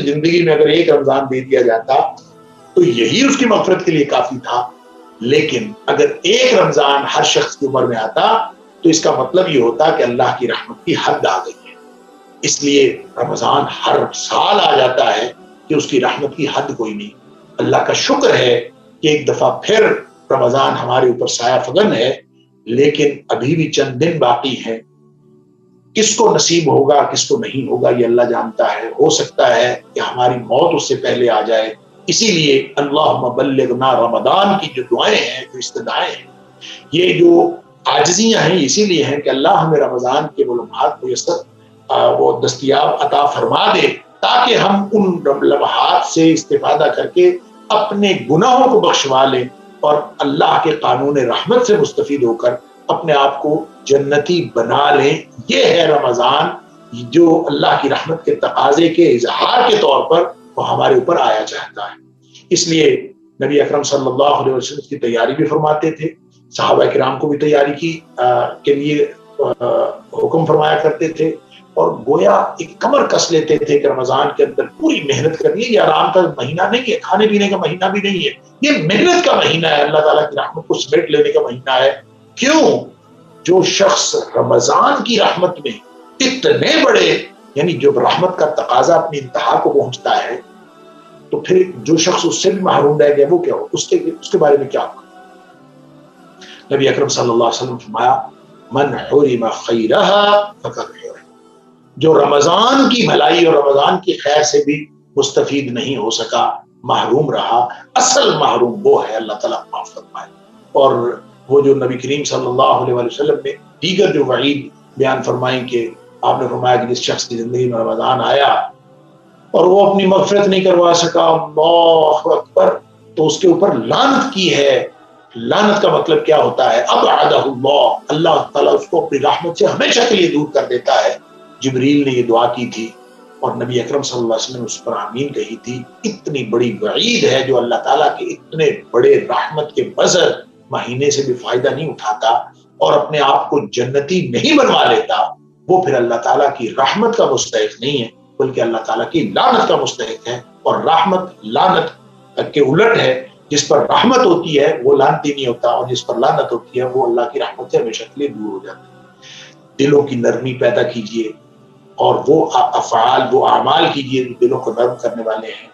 زندگی میں اگر ایک رمضان دے دیا جاتا تو یہی اس کی مغفرت کے لیے کافی تھا، لیکن اگر ایک رمضان ہر شخص کی عمر میں آتا تو اس کا مطلب یہ ہوتا کہ اللہ کی رحمت کی حد آ گئی ہے۔ اس لیے رمضان ہر سال آ جاتا ہے کہ اس کی رحمت کی حد کوئی نہیں۔ اللہ کا شکر ہے کہ ایک دفعہ پھر رمضان ہمارے اوپر سایہ فگن ہے، لیکن ابھی بھی چند دن باقی ہیں۔ کس کو نصیب ہوگا کس کو نہیں ہوگا یہ اللہ جانتا ہے۔ ہو سکتا ہے کہ ہماری موت اس سے پہلے آ جائے۔ اسی لیے اللہم بلغنا رمضان کی جو دعائیں ہیں، جو استدعائیں ہیں، یہ جو عاجزیاں ہیں اسی لیے ہیں کہ اللہ ہمیں رمضان کے وہ لمحات وہ دستیاب عطا فرما دے تاکہ ہم ان لمحات سے استفادہ کر کے اپنے گناہوں کو بخشوا لیں اور اللہ کے قانون رحمت سے مستفید ہو کر اپنے آپ کو جنتی بنا لیں۔ یہ ہے رمضان جو اللہ کی رحمت کے تقاضے کے اظہار کے طور پر وہ ہمارے اوپر آیا چاہتا ہے۔ اس لیے نبی اکرم صلی اللہ علیہ وسلم کی تیاری بھی فرماتے تھے، صحابہ کرام کو بھی تیاری کے لیے حکم فرمایا کرتے تھے، اور گویا ایک کمر کس لیتے تھے کہ رمضان کے اندر پوری محنت کرنی ہے۔ یہ آرام کا مہینہ نہیں ہے، کھانے پینے کا مہینہ بھی نہیں ہے، یہ محنت کا مہینہ ہے، اللہ تعالیٰ کی رحمت کو سمیٹ لینے کا مہینہ ہے۔ کیوں؟ جو شخص رمضان کی رحمت میں اتنے بڑے، یعنی جب رحمت کا تقاضا اپنی انتہا کو پہنچتا ہے تو پھر جو شخص اس سے بھی محروم رہ گیا وہ کیا ہو، اس کے بارے میں کیا ہوگا؟ نبی اکرم صلی اللہ علیہ وسلم فرمایا من حرم خیرہا فقد حرم، جو رمضان کی بھلائی اور رمضان کی خیر سے بھی مستفید نہیں ہو سکا، محروم رہا، اصل محروم وہ ہے، اللہ تعالیٰ معاف فرمائے۔ اور وہ جو نبی کریم صلی اللہ علیہ وسلم نے دیگر جو وعید بیان فرمائیں کہ آپ نے فرمایا کہ جس شخص کی زندگی میں رمضان آیا اور وہ اپنی مغفرت نہیں کروا سکا، اللہ اکبر، تو اس کے اوپر لعنت کی ہے۔ لعنت کا مطلب کیا ہوتا ہے؟ ابعدہ اللہ، اللہ تعالیٰ اس کو اپنی رحمت سے ہمیشہ کے لیے دور کر دیتا ہے۔ جبریل نے یہ دعا کی تھی اور نبی اکرم صلی اللہ علیہ وسلم نے اس پر آمین کہی تھی۔ اتنی بڑی وعید ہے، جو اللہ تعالیٰ کے اتنے بڑے رحمت کے بزر مہینے سے بھی فائدہ نہیں اٹھاتا اور اپنے آپ کو جنتی نہیں بنوا لیتا، وہ پھر اللہ تعالیٰ کی رحمت کا مستحق نہیں ہے بلکہ اللہ تعالیٰ کی لعنت کا مستحق ہے۔ اور رحمت لعنت کے الٹ ہے، جس پر رحمت ہوتی ہے وہ لعنتی نہیں ہوتا، اور جس پر لعنت ہوتی ہے وہ اللہ کی رحمت سے ہمیشہ کے لیے دور ہو جاتا ہے۔ دلوں کی نرمی پیدا کیجیے اور وہ افعال، وہ اعمال کیجیے جو دلوں کو نرم کرنے والے ہیں۔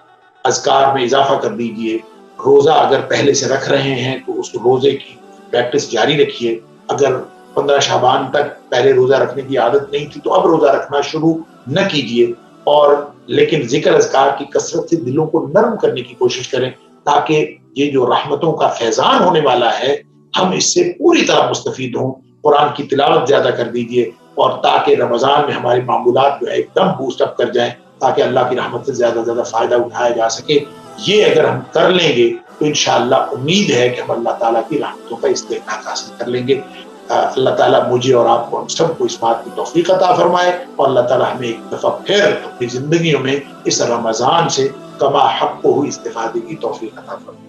اذکار میں اضافہ کر دیجیے۔ روزہ اگر پہلے سے رکھ رہے ہیں تو اس روزے کی پریکٹس جاری رکھیے۔ اگر 15 شعبان تک پہلے روزہ رکھنے کی عادت نہیں تھی تو اب روزہ رکھنا شروع نہ کیجیے، اور لیکن ذکر اذکار کی کثرت سے دلوں کو نرم کرنے کی کوشش کریں تاکہ یہ جو رحمتوں کا فیضان ہونے والا ہے ہم اس سے پوری طرح مستفید ہوں۔ قرآن کی تلاوت زیادہ کر دیجیے، اور تاکہ رمضان میں ہماری معمولات جو ہے ایک دم بوسٹ اپ کر جائیں، تاکہ اللہ کی رحمت سے زیادہ زیادہ فائدہ اٹھایا جا سکے۔ یہ اگر ہم کر لیں گے تو انشاءاللہ امید ہے کہ ہم اللہ تعالیٰ کی رحمتوں کا استحقاق حاصل کر لیں گے۔ اللہ تعالیٰ مجھے اور آپ کو، ہم سب کو اس بات کی توفیق عطا فرمائے، اور اللہ تعالیٰ ہمیں ایک دفعہ پھر اپنی زندگیوں میں اس رمضان سے کما حق کو استفادے کی توفیق عطا فرمائے۔